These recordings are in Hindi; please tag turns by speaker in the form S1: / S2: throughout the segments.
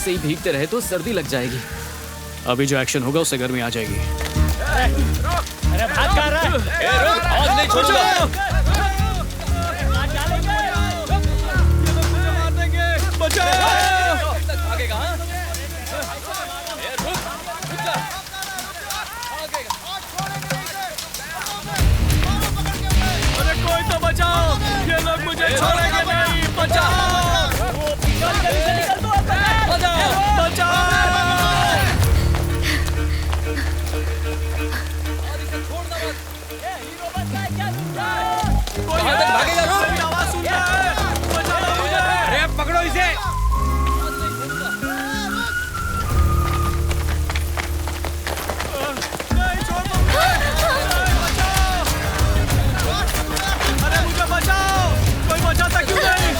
S1: ऐसे ही भीगते रहे तो सर्दी लग जाएगी।
S2: अभी जो एक्शन होगा उससे गर्मी आ जाएगी।
S3: अरे भाग कर रहा है।
S1: आज नहीं छोड़ूंगा। भागेगा हाँ?
S2: अरे कोई तो बचाओ, ये लोग मुझे छोड़ेंगे नहीं। बचाओ, बचाओ।
S1: कहाँ तक भागेगा? रुक।
S2: आवाज सुन रहा है, बचाओ मुझे।
S3: अरे पकड़ो इसे।
S2: नहीं छोड़ दो मुझे। बचाओ। अरे मुझे बचाओ, कोई बचाता क्यों नहीं?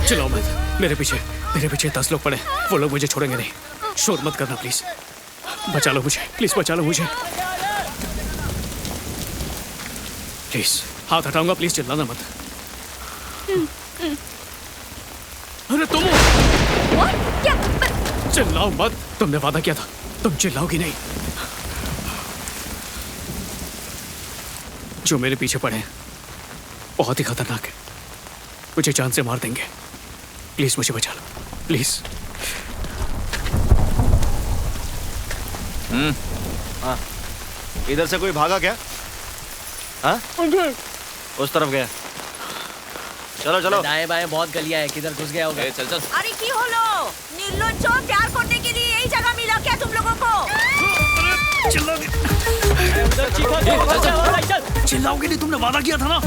S2: चिल्लाओ मत, मेरे पीछे 10 लोग पड़े। वो लोग मुझे छोड़ेंगे नहीं। शोर मत करना प्लीज। बचा लो मुझे, प्लीज बचा लो मुझे। प्लीज हाथ हटाऊंगा, प्लीज चिल्लाना मत। अरे तुम
S4: क्या?
S2: चिल्लाओ मत, तुमने वादा किया था, तुम चिल्लाओगी नहीं। जो मेरे पीछे पड़े हैं बहुत ही खतरनाक है, मुझे जान से मार देंगे। प्लीज मुझे बचा लो, प्लीज।
S5: हाँ, इधर से कोई भागा क्या? हाँ? उस तरफ गया। चलो चलो।
S3: दाएं बाएं बहुत गलियां है, किधर घुस गया होगा।
S1: चल चल।
S4: अरे की हलो निर्लज्ज प्यार करने के लिए यही जगह मिला क्या तुम लोगों को?
S2: चिल्लाओगे नहीं, तुमने वादा किया था ना।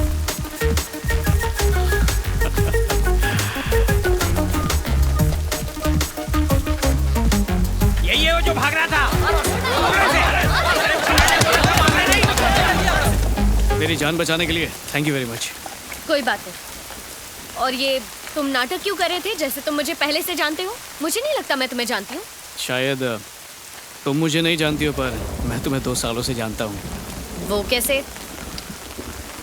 S3: यही है वो जो भाग रहा था।
S2: मेरी जान बचाने के लिए थैंक यू वेरी मच।
S4: कोई बात नहीं। और ये तुम नाटक क्यों कर रहे थे जैसे तुम मुझे पहले से जानते हो? मुझे नहीं लगता मैं तुम्हें जानती हूँ।
S2: शायद तुम मुझे नहीं जानती हो, पर मैं तुम्हें 2 सालों से जानता हूँ।
S4: वो कैसे?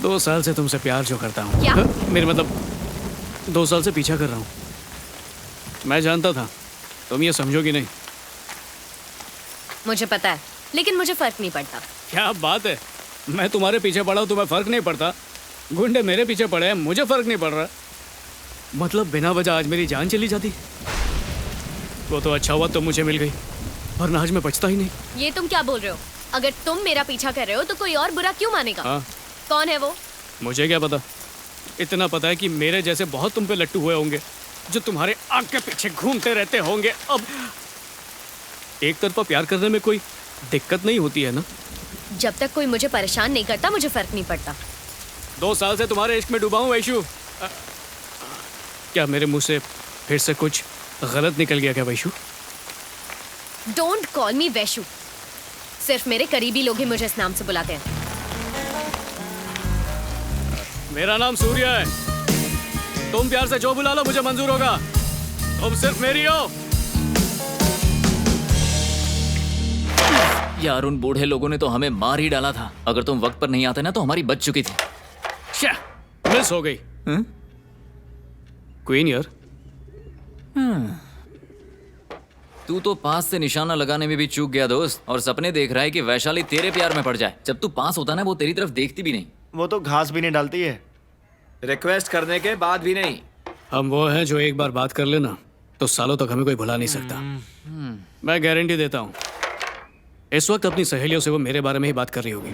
S2: 2 साल से तुमसे प्यार जो करता हूँ।
S4: क्या?
S2: मेरे मतलब 2 साल से पीछा कर रहा हूँ। मैं जानता था तुम ये समझोगी नहीं।
S4: मुझे पता है, लेकिन मुझे फर्क नहीं पड़ता।
S2: क्या बात है, मैं तुम्हारे पीछे पड़ा हूँ, तुम्हें फर्क नहीं पड़ता? गुंडे मेरे पीछे पड़े हैं, मुझे फर्क नहीं पड़ रहा। मतलब बिना वजह आज मेरी जान चली जाती। वो तो अच्छा हुआ तुम मुझे मिल गई, वरना आज मैं बचता ही नहीं।
S4: ये तुम क्या बोल रहे हो? अगर तुम मेरा पीछा कर रहे हो तो कोई और बुरा क्यों मानेगा?
S2: हाँ,
S4: कौन है वो?
S2: मुझे क्या पता। इतना पता है कि मेरे जैसे बहुत तुम पे लट्टू हुए होंगे, जो तुम्हारे आग के पीछे घूमते रहते होंगे। अब एक तरफा प्यार करने में कोई दिक्कत नहीं होती है ना?
S4: जब तक कोई मुझे परेशान नहीं करता मुझे फर्क नहीं पड़ता।
S2: 2 साल से तुम्हारे इश्क में डूबा हूँ वैशु। क्या मेरे मुंह से फिर से कुछ गलत निकल गया क्या वैशु?
S4: डोंट कॉल मी वैशु। सिर्फ मेरे करीबी लोग ही मुझे इस नाम से बुलाते हैं।
S2: मेरा नाम सूर्य है। तुम प्यार से जो बुला लो मुझे मंजूर होगा। तुम सिर्फ मेरी हो।
S1: यार उन बूढ़े लोगों ने तो हमें मार ही डाला था। अगर तुम वक्त पर नहीं आते ना तो हमारी बच चुकी थी।
S2: मिस हो गई। क्वीन यार।
S1: तू तो पास से निशाना लगाने में भी चूक गया दोस्त, और सपने देख रहा है कि वैशाली तेरे प्यार में पड़ जाए। जब तू पास होता ना वो तेरी तरफ देखती भी नहीं।
S5: वो तो घास भी नहीं डालती है।
S6: रिक्वेस्ट करने के बाद भी नहीं।
S2: हम वो हैं जो एक बार बात कर लेना तो सालों तक हमें कोई भुला नहीं सकता। मैं गारंटी देता हूँ इस वक्त अपनी सहेलियों से वो मेरे बारे में ही बात कर रही होगी।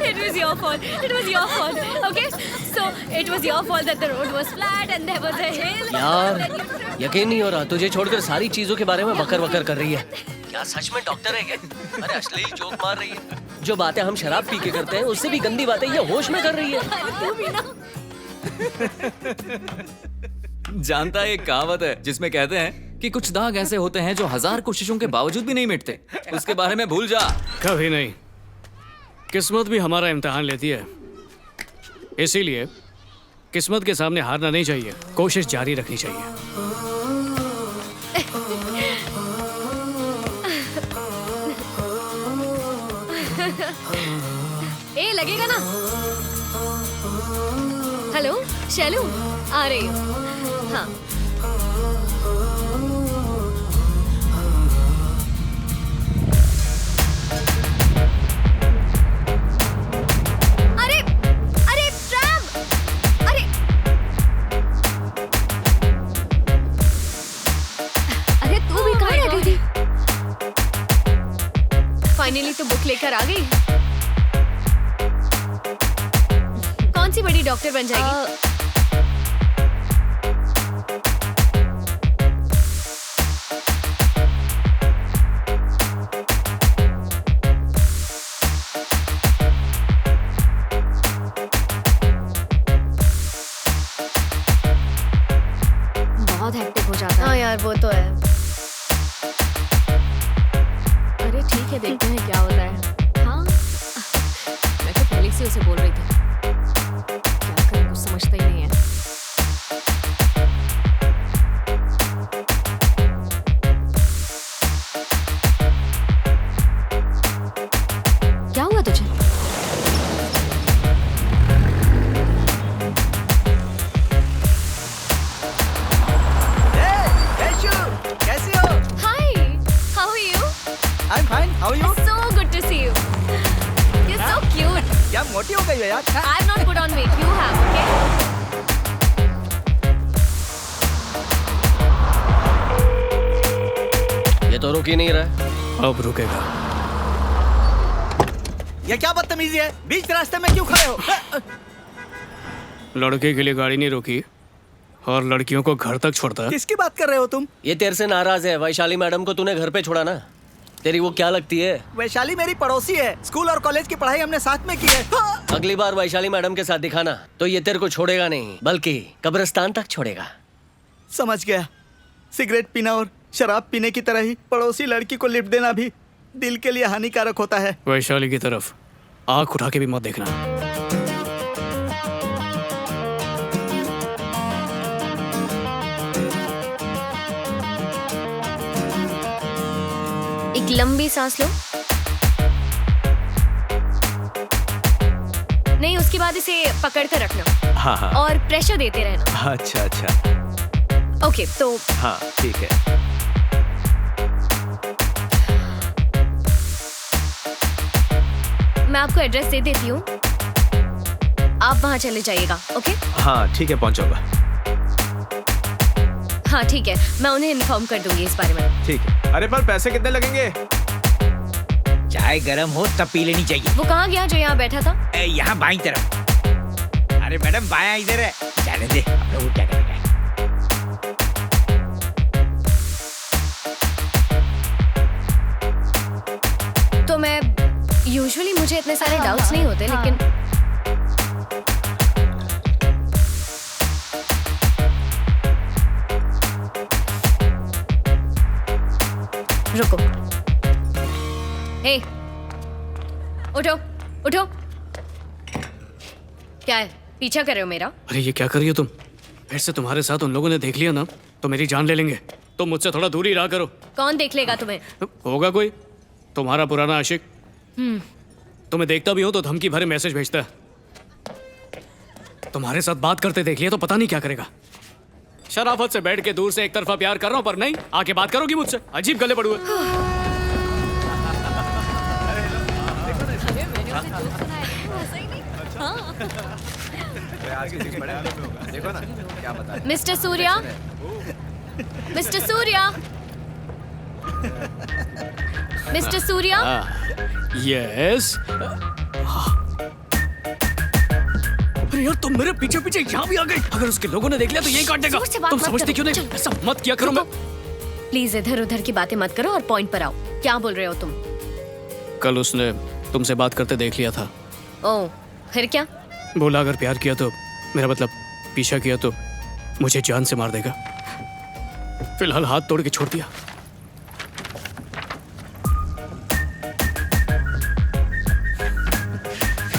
S4: It was your fault. It was your fault. Okay? So it was your fault that the road was flat and there was a hill.
S3: यार यकीन नहीं हो रहा, तुझे छोड़कर सारी चीजों के बारे में बकर बकर कर रही है। क्या सच में डॉक्टर है क्या? अरे अश्लील जोक मार रही है। जो बातें हम शराब पी के करते हैं उससे भी गंदी बातें ये होश में कर रही है।
S4: तू भी ना।
S1: जानता है एक कहावत है जिसमें कहते हैं कि कुछ दाग ऐसे होते हैं जो 1000 कोशिशों के बावजूद भी नहीं मिटते। उसके बारे में भूल जा।
S2: कभी नहीं। किस्मत भी हमारा इम्तिहान लेती है, इसीलिए किस्मत के सामने हारना नहीं चाहिए, कोशिश जारी रखनी चाहिए।
S4: ए लगेगा ना। हेलो शैलू, आ रही हूँ। हाँ अरे अरे ट्रैम, अरे अरे तू भी कहाँ रह गई थी? फाइनली तो बुक लेकर आ गई। कौन सी बड़ी डॉक्टर बन जाएगी? बहुत हेक्टिक हो जाता है। हाँ यार वो तो है। अरे ठीक है, देखते हैं क्या होता है। हाँ मैं तो पहले से उसे बोल रही थी, क्या करूं कुछ समझता ही नहीं है। क्या हुआ तुझे?
S7: कैसी हो?
S4: Hi, how are you?
S7: I'm fine. How are you?
S4: So good to see you. You're so cute.
S7: क्या मोटी हो गई हो यार?
S4: I've not put on weight. You have, okay?
S3: ये तो रुक ही नहीं रहा है।
S2: अब रुकेगा।
S7: ये क्या बदतमीजी है? बीच रास्ते में क्यों खड़े हो?
S2: लड़के के लिए गाड़ी नहीं रोकी और लड़कियों को घर तक छोड़ता है।
S7: किसकी बात कर रहे हो तुम?
S3: ये तेरे से नाराज है। वैशाली मैडम को तूने घर पे छोड़ा ना, तेरी वो क्या लगती है?
S7: वैशाली मेरी पड़ोसी है। स्कूल और कॉलेज की पढ़ाई हमने साथ में की है।
S3: अगली बार वैशाली मैडम के साथ दिखाना तो ये तेरे को छोड़ेगा नहीं, बल्कि कब्रिस्तान तक छोड़ेगा।
S7: समझ गया। सिगरेट पीना और शराब पीने की तरह ही पड़ोसी लड़की को लिफ्ट देना भी दिल के लिए हानिकारक होता है।
S2: वैशाली की तरफ आंख उठा के भी मत देखना।
S4: एक लंबी सांस लो। नहीं, उसके बाद इसे पकड़ कर रखना।
S6: हाँ हाँ।
S4: और प्रेशर देते रहना।
S6: अच्छा अच्छा।
S4: ओके तो
S6: हाँ ठीक है।
S4: मैं आपको एड्रेस दे देती हूँ, आप वहाँ चले जाइएगा। ओके?
S6: हाँ ठीक है, पहुंचूंगा।
S4: हाँ ठीक है, मैं उन्हें इन्फॉर्म कर दूंगी इस बारे में।
S6: ठीक है। अरे पर पैसे कितने लगेंगे?
S8: चाय गरम हो तब पी लेनी चाहिए।
S4: वो कहाँ गया जो यहाँ बैठा था?
S8: यहाँ बाईं तरफ। अरे मैडम बायां इधर है, जाने दे, अपने वो क्या करेगा।
S4: तो मैं यूजुअली मुझे इतने सारे डाउट्स नहीं होते, लेकिन रुको। हे, उठो उठो। क्या है, पीछा कर रहे हो मेरा?
S2: अरे ये क्या कर रही हो तुम? फिर से तुम्हारे साथ उन लोगों ने देख लिया ना तो मेरी जान ले लेंगे। तुम मुझसे थोड़ा दूरी रहा करो।
S4: कौन देख लेगा तुम्हें?
S2: होगा कोई, तुम्हारा पुराना आशिक। तुम्हें देखता भी हो तो धमकी भरे मैसेज भेजता है। तुम्हारे साथ बात करते देख लिया तो पता नहीं क्या करेगा। शराफत से बैठ के दूर से एक तरफा प्यार कर रहा हूं, पर नहीं आके बात करोगी मुझसे। अजीब गले पड़ुए।
S6: देखो ना क्या बता।
S4: Mister Surya, mister Surya, mister Surya.
S2: Yes. अरे यार तुम मेरे पीछे पीछे यहाँ भी आ गई। अगर उसके लोगों ने देख लिया तो यही काट देगा।
S4: जोर से बात
S2: तुम
S4: मत
S2: समझते
S4: करो।
S2: क्यों नहीं?
S4: चलो।
S2: ऐसा मत किया करो। मैं
S4: प्लीज इधर उधर की बातें मत करो और पॉइंट पर आओ। क्या बोल रहे हो तुम?
S2: कल उसने तुमसे बात करते देख लिया था।
S4: ओ, फिर क्या?
S2: बोला अगर प्यार किया तो, मेरा मतलब पीछा किया तो मुझे जान से मार देगा। फिलहाल हाथ तोड़ के छोड़ दिया।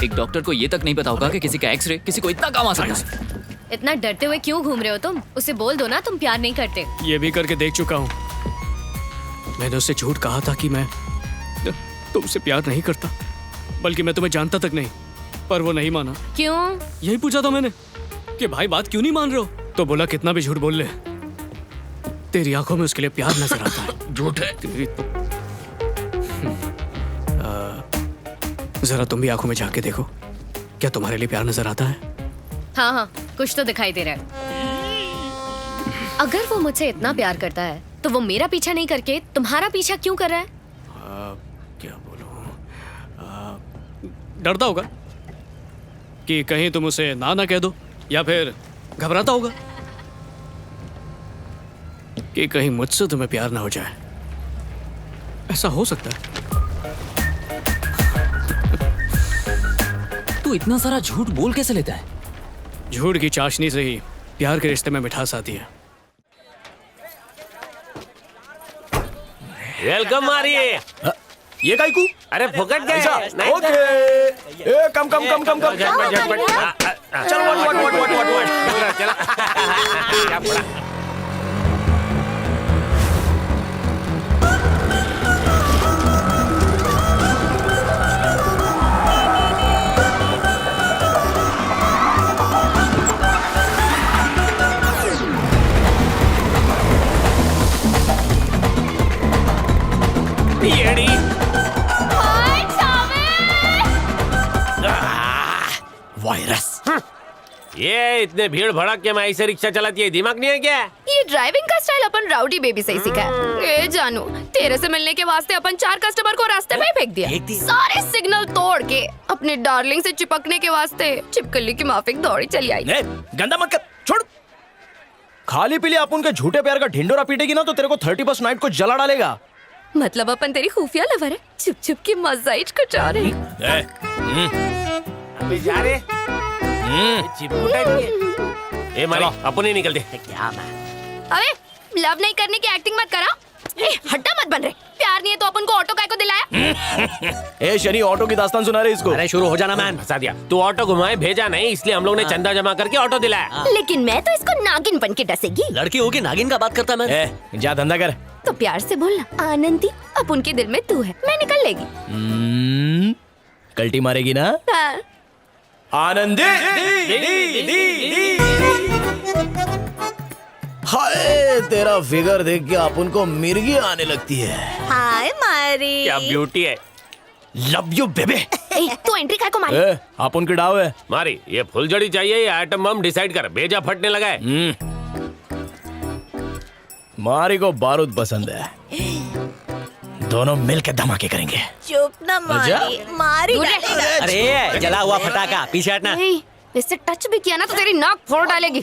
S1: एक डॉक्टर को ये तक नहीं पता होगा कि किसी का एक्सरे किसी को इतना काम आ सकता है।
S4: इतना डरते हुए क्यों घूम रहे हो तुम? उसे बोल दो ना तुम प्यार नहीं करते।
S2: ये भी करके देख चुका हूँ। मैंने उससे झूठ कहा था कि मैं तुमसे प्यार नहीं करता, बल्कि मैं तुम्हें जानता तक नहीं, पर वो नहीं माना।
S4: क्यों?
S2: यही पूछा था मैंने कि भाई बात क्यों नहीं मान रहे हो, तो बोला कितना भी झूठ बोल ले, तेरी आंखों में उसके लिए प्यार नजर आता है।
S1: झूठ है।
S2: तेरी तो जरा तुम भी आंखों में झांक के देखो, क्या तुम्हारे लिए प्यार नजर आता है?
S4: हाँ हाँ, कुछ तो दिखाई दे रहा है। अगर वो मुझसे इतना प्यार करता है तो वो मेरा पीछा नहीं करके तुम्हारा पीछा क्यों कर रहा है?
S2: क्या बोलूं, डरता होगा कि कहीं तुम उसे ना कह दो, या फिर घबराता होगा कि कहीं मुझसे तुम्हें प्यार ना हो जाए। ऐसा हो सकता है।
S1: तू इतना सारा झूठ बोल कैसे लेता है?
S2: झूठ की चाशनी से ही प्यार के रिश्ते में मिठास आती है।
S9: वेलकम मारिए।
S5: ये काई को?
S9: अरे फुकट गए।
S5: ओके। ए कम कम कम कम कम। चल वट चला।
S9: येड़ी।
S5: वायरस।
S9: ये इतने भीड़ भड़क के माई से रिक्शा चलाती है, दिमाग नहीं है क्या?
S10: ये ड्राइविंग का स्टाइल अपन राउडी बेबी से ही सीखा है। ए जानू, तेरे से मिलने के वास्ते अपन 4 कस्टमर को रास्ते में ही फेंक दिया। सारे सिग्नल तोड़ के अपने डार्लिंग से चिपकने के वास्ते चिपकली की माफिक दौड़ी चली आई।
S5: गंदा मत कर, छोड़। खाली पीली अपन के झूठे प्यार का ढिंडोरा पीटेगी ना तो तेरे को 31st नाइट को जला डालेगा।
S10: मतलब अपन तेरी खुफिया लवर है, छुप छुप के मजा ही कुछ और है।
S9: अबे जा रे। ए मारी अपन ही निकल दे। क्या
S10: अबे लव नहीं करने की एक्टिंग मत करा। हड्डा मत बन रहे। प्यार नहीं है तो अपन को ऑटो काय को दिलाया?
S5: ए शनि, ऑटो की दास्तान सुना रहे इसको।
S3: अरे शुरू हो जाना मैन।
S9: फंसा दिया। तू ऑटो घुमाए भेजा नहीं, इसलिए हम लोग ने चंदा जमा करके ऑटो दिलाया।
S10: लेकिन मैं तो इसको नागिन बन के डसेगी।
S3: लड़की होगी नागिन का बात करता मैं।
S5: ए जा धंधा कर।
S10: तो प्यार से बोलना, आनंदी अब उनके दिल में तू है, मैं निकल लेगी।
S5: कल्टी मारेगी ना?
S10: हाँ।
S5: आनंदी। हाय, तेरा फिगर देख के अपन को मिर्गी आने लगती है।
S10: हाय मारी।
S9: क्या ब्यूटी है।
S5: लव यू बेबे।
S10: तू एंट्री काय को मारी?
S5: ए अपन की डाव है।
S9: मारी ये फुलझड़ी चाहिए या आइटम बम डिसाइड कर, भेजा फटने लगा है।
S5: मारी को बारूद पसंद है, दोनों मिलकर धमाके करेंगे।
S10: चुप ना मारी, मारी डालेगा।
S3: अरे जला हुआ फटाका, पीछे हटना।
S10: इससे टच भी किया ना तो तेरी नाक फोड़ डालेगी।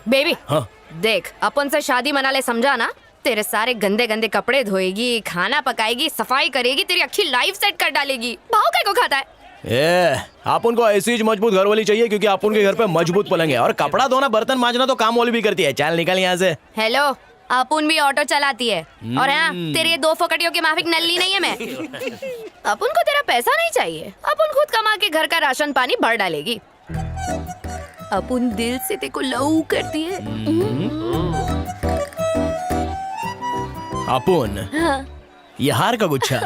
S10: बेबी
S5: हाँ।
S10: देख, अपन से शादी मना ले, समझा ना? तेरे सारे गंदे गंदे कपड़े धोएगी, खाना पकाएगी, सफाई करेगी, तेरी अच्छी लाइफ सेट कर डालेगी। भाव काय को खाता है?
S5: ए अपन को ऐसी ही मजबूत घर वाली चाहिए, क्योंकि अपन के घर पे मजबूत पलंग है और कपड़ा धोना बर्तन मांजना तो काम वाली भी करती है। चल निकल यहाँ से।
S10: हेलो, अपुन भी ऑटो चलाती है और हाँ, तेरे ये 2 फोकटियों की माफिक नल्ली नहीं है मैं। अपुन को तेरा पैसा नहीं चाहिए, अपुन खुद कमा के घर का राशन पानी भर डालेगी। अपुन दिल से तेरे को लव करती है।
S5: अपुन ये हार का गुच्छा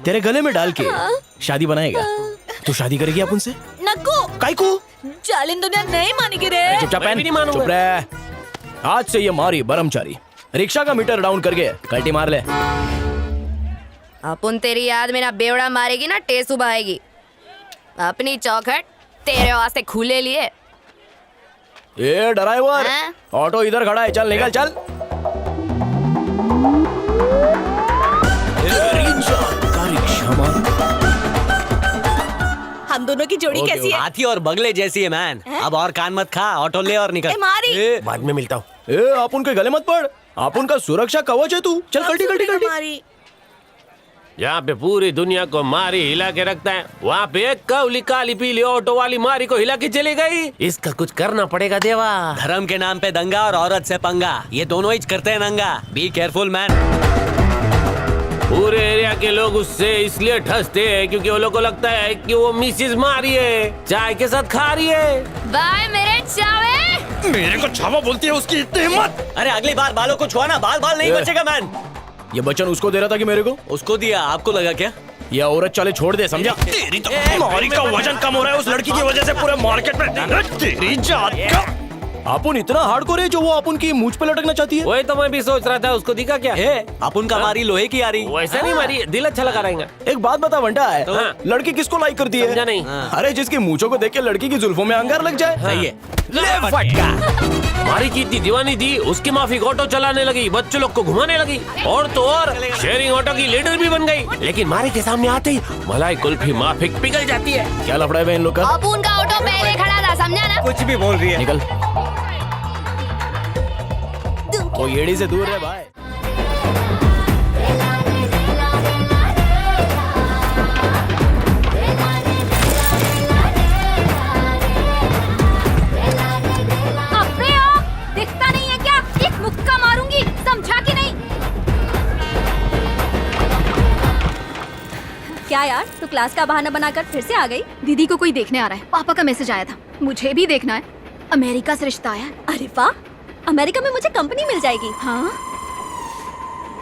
S5: तेरे गले में डाल के शादी बनाएगा। तू शादी करेगी अपुन से?
S10: नको
S5: काई को?
S10: जालिम दुनिया नहीं मानेगी रे।
S5: चुपचाप पहन। चुप रह। आज से ये मारी ब्रह्मचारी रिक्शा का मीटर डाउन करके कल्टी मार ले।
S10: अपुन तेरी याद में ना बेवड़ा मारेगी ना टेसू बहाएगी। अपनी चौखट तेरे वास्ते खुले लिए।
S5: ए ड्राइवर, ऑटो इधर खड़ा है, चल निकल चल।
S10: हम दोनों की जोड़ी कैसी है?
S3: हाथी और बगले जैसी है मैन। अब और कान मत खा, ऑटो ले और निकल।
S10: मारी।
S9: बाद में मिलता हूँ।
S5: ए अपन के गले मत पड़, अपन का सुरक्षा कवच है तू। चल कल्टी कल्टी कल्टी।
S10: मारी।
S9: जहाँ पे पूरी दुनिया को मारी हिला के रखता है, वहाँ पे एक कवली काली पीली ऑटो वाली मारी को हिला के चली गई। इसका कुछ करना पड़ेगा देवा।
S3: धर्म के नाम पे दंगा और औरत से पंगा, ये दोनों ही करते हैं नंगा। Be careful man.
S9: पूरे एरिया के लोग उससे इसलिए ठसते हैं क्योंकि वो लोग को लगता है कि वो मिसिस मारी है, चाय के साथ खा रही है।
S10: बाय मेरे चावे।
S7: मेरे को छावा बोलती है, उसकी इतनी हिम्मत।
S3: अरे अगली बार बालों को छुआना, बाल बाल नहीं बचेगा मैन।
S2: ये बच्चन उसको दे रहा था कि मेरे को?
S3: उसको दिया, आपको लगा क्या?
S2: ये औरत चाले छोड़ दे, समझा?
S7: तेरी तो मारी का वजन कम हो रहा है उस लड़की की वजह से पूरे मार्केट में। तेरी जात का
S2: अपन इतना हार्डकोर है जो वो अपन की मूंछ पे लटकना चाहती है।
S9: वही तो मैं भी सोच रहा था, उसको दिखा क्या?
S3: अपन का मारी लोहे की आ रही।
S9: वैसा नहीं मारी, दिल अच्छा लगा रहेगा।
S2: एक बात बता बंटा है,
S9: हाँ।
S2: लड़की किसको लाइक करती है?
S9: समझा नहीं।
S2: अरे जिसकी मूंछों को देख के लड़की की जुल्फों में अंगार लग जाए।
S3: सही है।
S9: ले फटका। मारी की इतनी दीवानी थी, उसकी माफी ऑटो चलाने लगी, बच्चों लोग को घुमाने लगी, और तो और शेयरिंग ऑटो की लीडर भी बन गई। लेकिन मारी के सामने आते ही मलाई कुल्फी माफिक पिघल जाती है।
S2: क्या लफड़ा है इन लोग का?
S10: अब उनका ऑटो पहले खड़ा था, समझा ना?
S3: कुछ भी बोल रही है।
S2: निकल, वो येड़ी से दूर है भाई।
S10: अबे ओ, दिखता नहीं है क्या? एक मुक्का मारूंगी, समझा कि नहीं?
S11: क्या यार, तू क्लास का बहाना बनाकर फिर से आ गई?
S4: दीदी को कोई देखने आ रहा है, पापा का मैसेज आया था, मुझे भी देखना है। अमेरिका से रिश्ता आया।
S11: अरे वाह, अमेरिका में मुझे कंपनी मिल जाएगी।
S4: हाँ,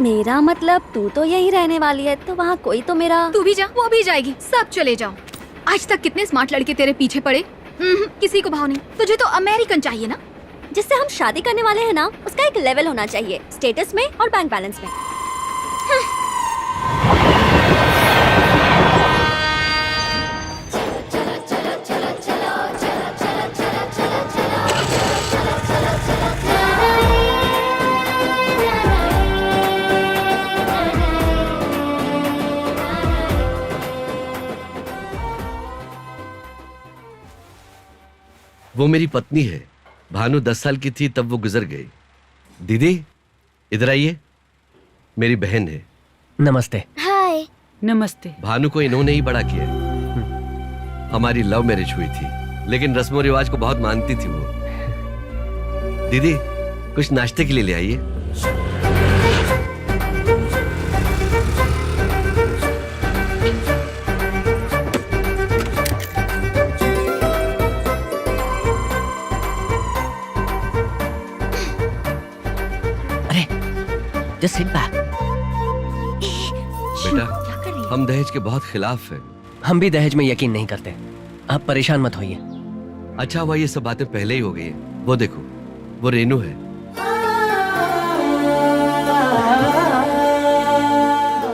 S11: मेरा मतलब तू तो यही रहने वाली है, तो वहाँ कोई तो मेरा।
S4: तू भी जा, वो भी जाएगी, सब चले जाओ। आज तक कितने स्मार्ट लड़के तेरे पीछे पड़े, किसी को भाव नहीं। तुझे तो अमेरिकन चाहिए ना?
S11: जिससे हम शादी करने वाले हैं ना, उसका एक लेवल होना चाहिए, स्टेटस में और बैंक बैलेंस में।
S5: वो मेरी पत्नी है। भानु 10 साल की थी तब वो गुजर गई। दीदी इधर आइए, मेरी बहन है।
S3: नमस्ते।
S11: हाय।
S12: नमस्ते।
S5: भानु को इन्होंने ही बड़ा किया। हमारी लव मैरिज हुई थी, लेकिन रस्मों रिवाज को बहुत मानती थी वो। दीदी कुछ नाश्ते के लिए ले आइए।
S3: Just sit back.
S5: बेटा, हम दहेज के बहुत खिलाफ हैं।
S3: हम भी दहेज में यकीन नहीं करते, आप परेशान मत होइए।
S5: अच्छा हुआ ये सब बातें पहले ही हो गई है। वो देखो, वो रेनू है।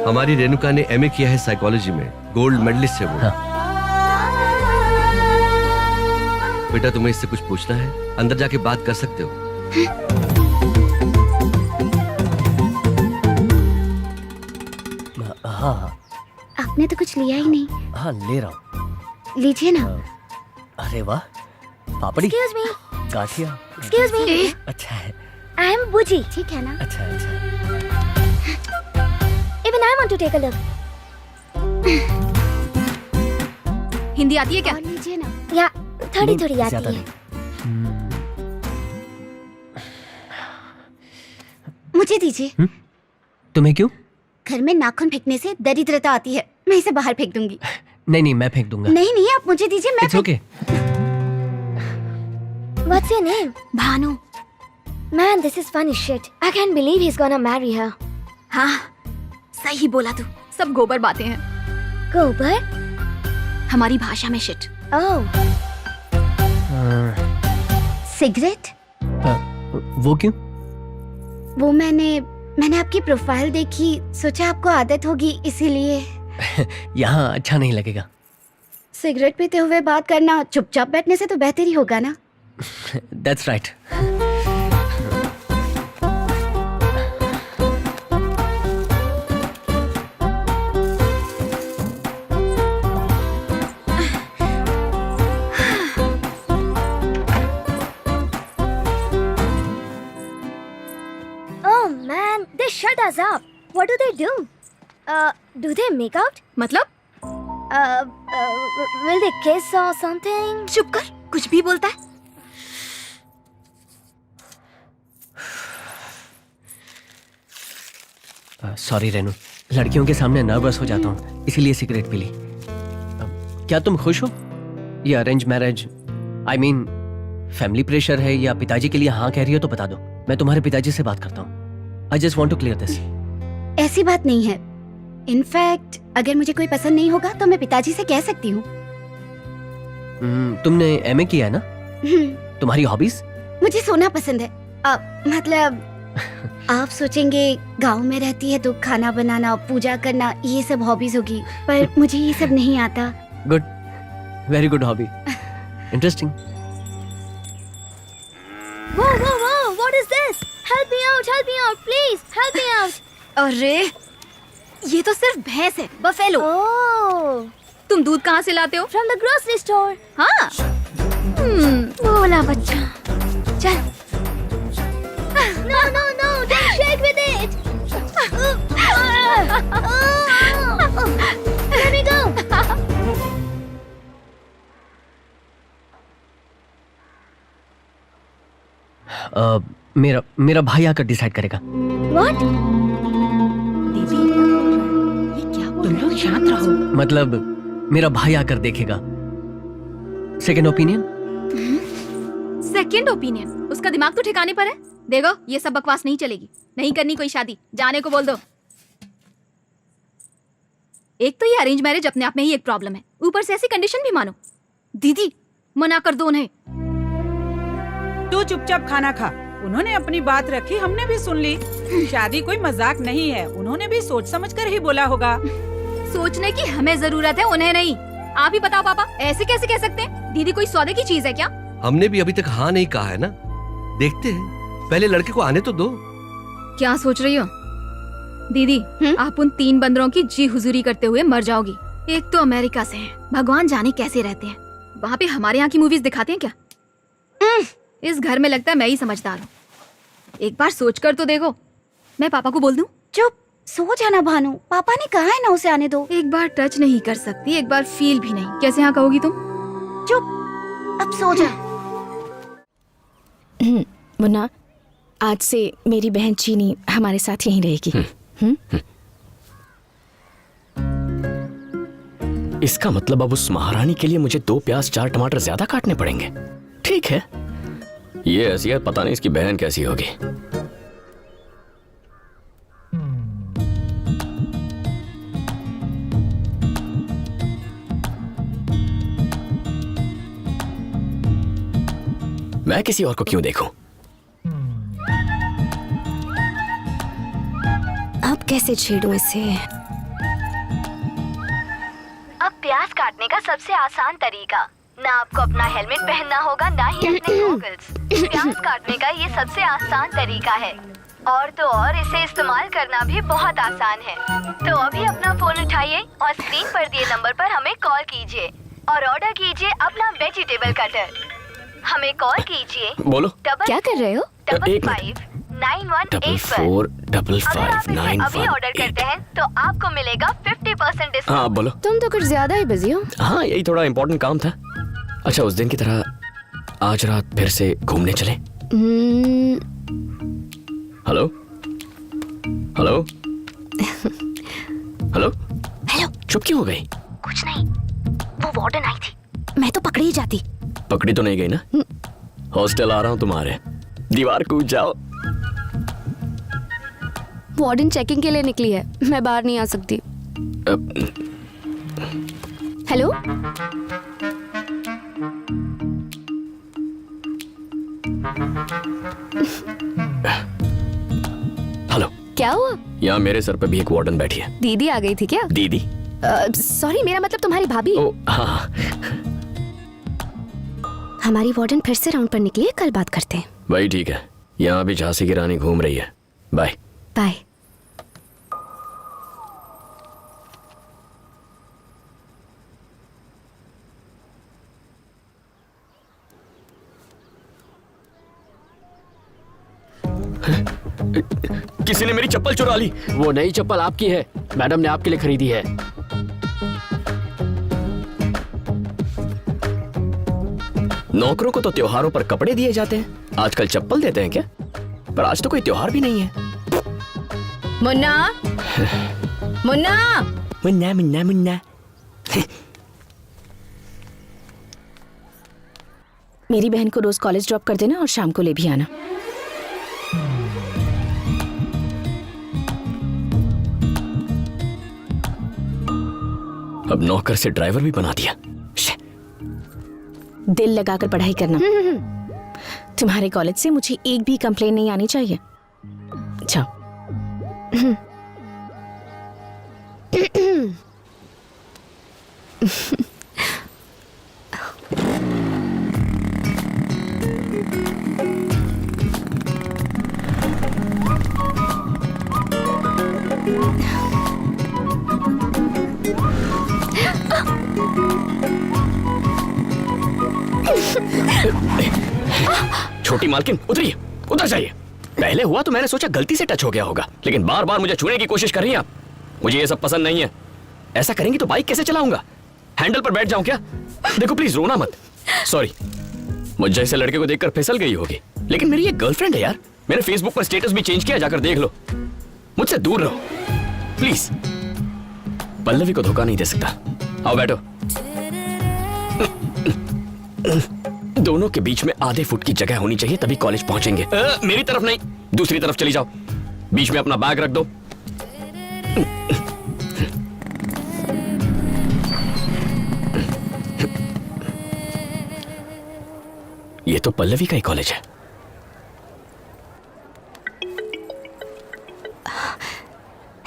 S5: हमारी रेणुका ने एमए किया है साइकोलॉजी में, गोल्ड मेडलिस्ट है वो।
S3: हाँ।
S5: बेटा तुम्हें इससे कुछ पूछना है, अंदर जाके बात कर सकते हो।
S3: हाँ
S11: आपने तो कुछ लिया ही नहीं।
S3: हाँ ले रहा हूँ।
S11: लीजिए ना।
S3: अरे वाह, पापड़ी।
S11: Excuse me.
S3: Gathiya.
S11: Excuse me.
S3: अच्छा है।
S11: I am बुजी, ठीक है ना?
S3: अच्छा अच्छा।
S11: Even I want to take a look.
S4: Hindi आती है क्या?
S11: और लीजिए ना। या थोड़ी थोड़ी आती
S3: ज्यादा
S11: है।
S3: नहीं।
S11: मुझे दीजिए।
S3: तुम्हें क्यों?
S11: घर में नाखून फेंकने से दरिद्रता आती है, मैं इसे बाहर फेंक दूंगी।
S3: नहीं नहीं, मैं फेंक दूंगा।
S11: नहीं नहीं, आप मुझे दीजिए, मैं
S3: It's okay.
S11: What's your name?
S4: Bhanu.
S11: Man, this is funny shit. I can't believe he's gonna marry her.
S4: हाँ, सही बोला तू, सब गोबर बातें हैं।
S11: गोबर?
S4: हमारी भाषा में शिट।
S11: Oh. सिगरेट?
S3: वो क्यों?
S11: वो मैंने आपकी प्रोफाइल देखी, सोचा आपको आदत होगी इसीलिए।
S3: यहाँ अच्छा नहीं लगेगा।
S11: सिगरेट पीते हुए बात करना चुपचाप बैठने से तो बेहतर ही होगा ना।
S3: That's right.
S11: Oh man, they shut us up. What do they do? Do they make out?
S4: मतलब
S11: Will they kiss or something?
S4: चुप कर, कुछ भी बोलता है।
S3: सॉरी रेनू, लड़कियों के सामने नर्वस हो जाता हूँ, इसीलिए सिगरेट पी ली। क्या तुम खुश हो? ये arrange marriage, I mean family pressure है या पिताजी के लिए हाँ कह रही हो तो बता दो, मैं तुम्हारे पिताजी से बात करता हूँ। I just want to clear this.
S11: ऐसी बात नहीं है। इनफैक्ट अगर मुझे कोई पसंद नहीं होगा तो मैं पिताजी से कह सकती हूँ।
S3: तुमने एमए किया है ना? तुम्हारी हॉबीज?
S11: मुझे सोना पसंद है। मतलब आप सोचेंगे गांव में रहती है तो खाना बनाना, पूजा करना, ये सब हॉबीज होगी, पर मुझे ये सब नहीं आता।
S3: Good, very good hobby, interesting.
S11: What is this? Help me out, please, help me out.
S4: अरे ये तो सिर्फ भैंस है, बफेलो।
S11: Oh,
S4: तुम दूध कहाँ से लाते हो?
S11: from the grocery store.
S4: हाँ।
S11: बोला बच्चा। चल। No, don't shake with it. Let me go.
S3: मेरा भाई आकर डिसाइड करेगा।
S11: What?
S4: दीदी, ये क्या बोल रहे हो? तुम लोग शांत रहो।
S3: मतलब मेरा भाई आकर देखेगा। Second opinion?
S4: Second opinion? उसका दिमाग तो ठिकाने पर है। देखो, ये सब बकवास नहीं चलेगी। नहीं करनी कोई शादी, जाने को बोल दो। एक तो ये अरेंज मैरिज अपने आप में ही एक प्रॉब्लम है, ऊपर से ऐसी कंडीशन भी मानो। दीदी, मना कर दो उन्हें।
S12: तू चुपचाप खाना खा। उन्होंने अपनी बात रखी, हमने भी सुन ली। शादी कोई मजाक नहीं है, उन्होंने भी सोच समझकर ही बोला होगा।
S4: सोचने की हमें जरूरत है, उन्हें नहीं। आप ही बताओ पापा, ऐसे कैसे कह सकते हैं? दीदी कोई सौदे की चीज है क्या?
S5: हमने भी अभी तक हाँ नहीं कहा है ना, देखते हैं, पहले लड़के को आने तो दो।
S4: क्या सोच रही हो दीदी? आप उन 3 बंदरों की जी हुजूरी करते हुए मर जाओगी। एक तो अमेरिका से हैं, भगवान जाने कैसे रहते हैं। वहाँ पे हमारे यहाँ की मूवीज दिखाते हैं क्या? इस घर में लगता है मैं ही समझदार हूँ। एक बार सोच कर तो देखो। मैं पापा को बोल दूं?
S11: चुप, सो जाना भानु, पापा ने कहा है ना उसे आने दो।
S4: एक बार टच नहीं कर सकती, एक बार फील भी नहीं, कैसे हाँ कहोगी तुम?
S11: चुप, अब सो जा।
S13: मुन्ना, आज से मेरी बहन चीनी हमारे साथ यहीं रहेगी।
S2: इसका मतलब अब उस महारानी के लिए मुझे 2 प्याज 4 टमाटर ज्यादा काटने पड़ेंगे। ठीक है, ये ऐसी है, पता नहीं इसकी बहन कैसी होगी। मैं किसी और को क्यों देखूं?
S13: अब कैसे छेड़ूं इसे?
S10: अब प्याज काटने का सबसे आसान तरीका, ना आपको अपना हेलमेट पहनना होगा, ना ही अपने गॉगल्स। प्याज काटने का ये सबसे आसान तरीका है, और तो और इसे इस्तेमाल करना भी बहुत आसान है। तो अभी अपना फोन उठाइए और स्क्रीन पर दिए नंबर पर हमें कॉल कीजिए और ऑर्डर कीजिए अपना वेजिटेबल कटर। हमें कॉल कीजिए।
S2: बोलो।
S10: क्या कर रहे हो?
S2: 55518591।
S10: अभी ऑर्डर करते हैं तो आपको मिलेगा 50% डिस्काउंट।
S2: हाँ बोलो।
S13: तुम तो कुछ ज्यादा ही बिजी हो।
S2: हाँ, यही थोड़ा इम्पोर्टेंट काम था। अच्छा, उस दिन की तरह आज रात फिर से घूमने चले? हेलो हेलो हेलो
S13: हेलो,
S2: चुप क्यों हो गई?
S13: कुछ नहीं, वो वार्डन आई थी, मैं तो पकड़ी ही जाती।
S2: पकड़ी तो नहीं गई ना? हॉस्टल आ रहा हूँ तुम्हारे, दीवार कूद जाओ।
S13: वार्डन चेकिंग के लिए निकली है, मैं बाहर नहीं आ सकती। हेलो,
S2: हेलो,
S13: क्या हुआ?
S2: यहाँ मेरे सर पे भी एक वार्डन बैठी है।
S13: दीदी आ गई थी क्या?
S2: दीदी?
S13: सॉरी, मेरा मतलब तुम्हारी भाभी।
S2: ओ हाँ।
S13: हमारी वार्डन फिर से राउंड पर निकली है, कल बात करते हैं।
S2: भाई ठीक है, यहाँ भी झांसी की रानी घूम रही है। Bye
S13: bye.
S14: किसी ने मेरी चप्पल चुरा ली।
S2: वो नई चप्पल आपकी है, मैडम ने आपके लिए खरीदी है।
S14: नौकरों को तो त्योहारों पर कपड़े दिए जाते हैं, आजकल चप्पल देते हैं क्या? पर आज तो कोई त्योहार भी नहीं है।
S10: मुन्ना मुन्ना
S14: मुन्ना मुन्ना मुन्ना।
S13: मेरी बहन को रोज कॉलेज ड्रॉप कर देना और शाम को ले भी आना।
S14: अब नौकर से ड्राइवर भी बना दिया।
S13: दिल लगाकर पढ़ाई करना। तुम्हारे कॉलेज से मुझे एक भी कंप्लेन नहीं आनी चाहिए। जाओ।
S14: छोटी मालकिन उतरिए, उतर जाइए। पहले हुआ तो मैंने सोचा गलती से टच हो गया होगा, लेकिन बार बार मुझे छूने की कोशिश कर रही हैं आप। मुझे ये सब पसंद नहीं है। ऐसा करेंगी तो बाइक कैसे चलाऊंगा? हैंडल पर बैठ जाऊं क्या? देखो प्लीज रोना मत। सॉरी, मुझ जैसे लड़के को देखकर फिसल गई होगी, लेकिन मेरी ये गर्लफ्रेंड है यार। मैंने फेसबुक पर स्टेटस भी चेंज किया, जाकर देख लो। मुझसे दूर रहो प्लीज। पल्लवी को धोखा नहीं दे सकता। आओ बैठो। दोनों के बीच में आधे फुट की जगह होनी चाहिए, तभी कॉलेज पहुंचेंगे। मेरी तरफ नहीं, दूसरी तरफ चली जाओ। बीच में अपना बैग रख दो। ये तो पल्लवी का ही कॉलेज है।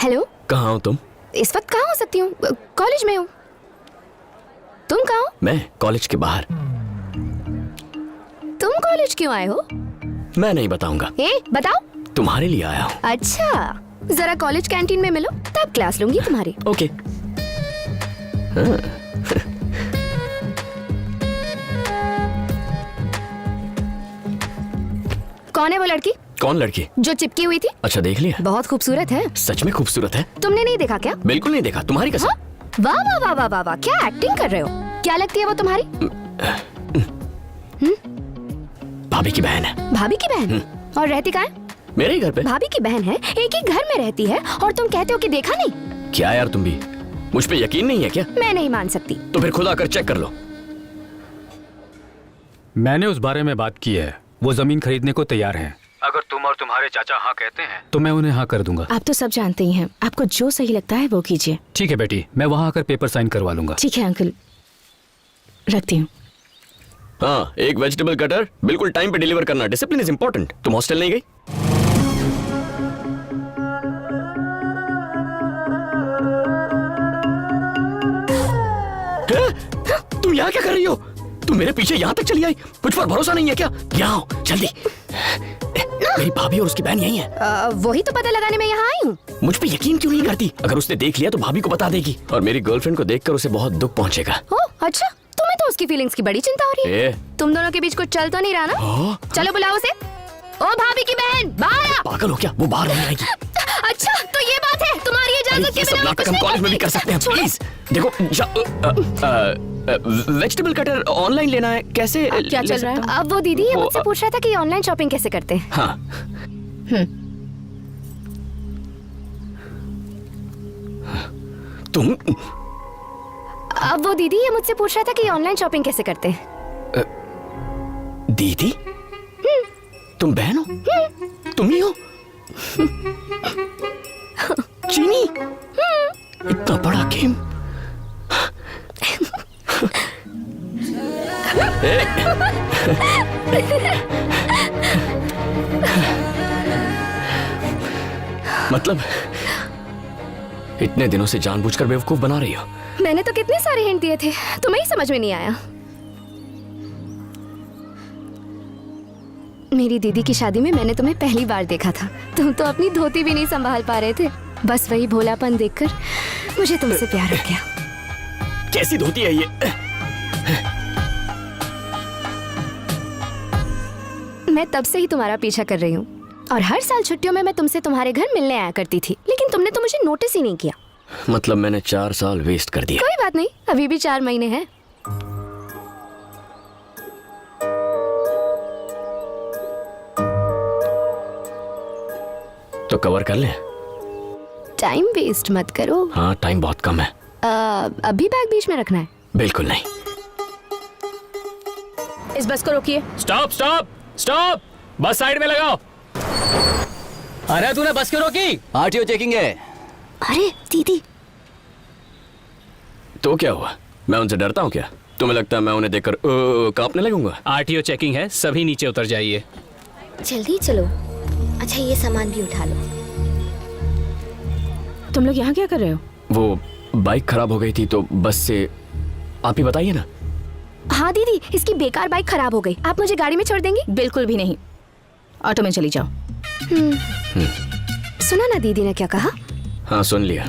S13: हेलो,
S14: कहाँ हो तुम?
S13: इस वक्त कहाँ हो सकती हूँ? कॉलेज में हूँ। तुम कहाँ हो?
S14: मैं कॉलेज के बाहर।
S10: तुम कॉलेज क्यों आए हो?
S14: मैं नहीं बताऊंगा।
S10: बताओ।
S14: तुम्हारे लिए आया हूँ।
S10: अच्छा, जरा कॉलेज कैंटीन में मिलो, तब क्लास लूंगी तुम्हारी।
S14: ओके।
S10: कौन है वो लड़की?
S14: कौन लड़की?
S10: जो चिपकी हुई थी।
S14: अच्छा, देख लिया?
S10: बहुत खूबसूरत है।
S14: सच में खूबसूरत है?
S10: तुमने नहीं देखा क्या?
S14: बिल्कुल नहीं देखा, तुम्हारी कसम।
S10: वाह वाह वाह वाह वाह वाह, क्या एक्टिंग कर रहे हो? क्या लगती है वो तुम्हारी?
S14: भाभी की बहन है।
S10: भाभी की बहन? और रहती कहाँ है?
S14: मेरे ही घर पे।
S10: भाभी की बहन है, एक ही घर में रहती है, और तुम कहते हो कि देखा नहीं?
S14: क्या यार, तुम भी मुझ पे यकीन नहीं है क्या?
S10: मैं नहीं मान सकती।
S14: तो फिर खुद आकर चेक कर लो।
S15: मैंने उस बारे में बात की है, वो जमीन खरीदने को तैयार हैं। अगर तुम और तुम्हारे चाचा हाँ कहते हैं तो मैं उन्हें हाँ कर दूंगा।
S13: आप तो सब जानते ही हैं, आपको जो सही लगता है वो कीजिए।
S15: ठीक है बेटी, मैं वहाँ आकर पेपर साइन करवा लूंगा।
S13: ठीक है अंकल, रखती हूँ।
S14: हाँ, एक वेजिटेबल कटर बिल्कुल टाइम पे डिलीवर करना। Discipline is important. तुम हॉस्टल नहीं गई? तुम यहाँ क्या कर रही हो? तुम मेरे पीछे यहाँ तक चली आई? मुझ पर भरोसा नहीं है क्या? यहाँ आओ जल्दी। मेरी भाभी और उसकी बहन यही है।
S10: वही तो पता लगाने में यहाँ आई हूँ।
S14: मुझ पे यकीन क्यों नहीं करती? अगर उसने देख लिया तो भाभी को बता देगी, और मेरी गर्लफ्रेंड को देखकर उसे बहुत दुख पहुंचेगा।
S10: अच्छा, तुम्हें तो उसकी फीलिंग्स की बड़ी चिंता हो रही है। तुम दोनों के बीच कुछ चल तो नहीं रहा ना? चलो बुलाओ उसे। ओ भाभी की बहन, बाहर आ।
S14: पागल हो क्या? वो बाहर नहीं आएगी।
S10: अच्छा, तो ये बात है, तुम्हारी इजाजत के बिना
S14: नाटक हम कॉलेज में भी कर सकते हैं। प्लीज देखो, वेजिटेबल कटर ऑनलाइन लेना है, कैसे?
S10: क्या चल रहा है? अब वो दीदी ये मुझसे पूछ रहा था कि ऑनलाइन शॉपिंग कैसे करते हैं।
S14: हाँ। तुम?
S10: अब वो दीदी ये मुझसे पूछ रहा था कि ऑनलाइन शॉपिंग कैसे करते हैं।
S14: दीदी? तुम बहन हो? तुम ही हो? चीनी? इतना बड़ा गेम? मतलब इतने दिनों से जानबूझकर बेवकूफ बना रही हो?
S10: मैंने तो कितने सारे हिंट दिए थे, तुम्हें ही समझ में नहीं आया। मेरी दीदी की शादी में मैंने तुम्हें पहली बार देखा था। तुम तो अपनी धोती भी नहीं संभाल पा रहे थे। बस वही भोलापन देखकर मुझे तुमसे प्यार हो गया।
S14: कैसी धोती है ये?
S10: मैं तब से ही तुम्हारा पीछा कर रही हूँ, और हर साल छुट्टियों में मैं तुमसे तुम्हारे घर मिलने आया करती थी, लेकिन तुमने तो मुझे नोटिस ही नहीं किया।
S14: मतलब मैंने 4 साल वेस्ट कर दिया।
S10: कोई बात नहीं, अभी भी 4 महीने हैं।
S14: तो कवर कर ले।
S10: टाइम वेस्ट मत करो।
S14: हाँ, टाइम बहुत कम है।
S10: अभी बैग बीच में रखना है?
S14: बिल्कुल नहीं।
S13: इस बस को रोकिए।
S2: स्टॉप स्टॉप स्टॉप, बस साइड में लगाओ।
S3: अरे तूने बस क्यों रोकी? आरटीओ चेकिंग है।
S10: अरे दीदी।
S14: तो क्या हुआ, मैं उनसे डरता हूँ क्या? तुम्हें लगता है मैं उन्हें देखकर कांपने लगूंगा?
S2: आरटीओ चेकिंग है, सभी नीचे उतर जाइए।
S11: जल्दी चलो। अच्छा ये सामान भी उठा लो।
S13: तुम लोग यहाँ क्या कर रहे हो?
S14: वो बाइक खराब हो गई थी तो बस से, आप ही बताइए ना।
S10: हाँ दीदी, इसकी बेकार बाइक खराब हो गई, आप मुझे गाड़ी में छोड़ देंगी?
S13: बिल्कुल भी नहीं, ऑटो में चली जाओ।
S10: सुना ना दीदी ने क्या कहा?
S14: हाँ सुन लिया।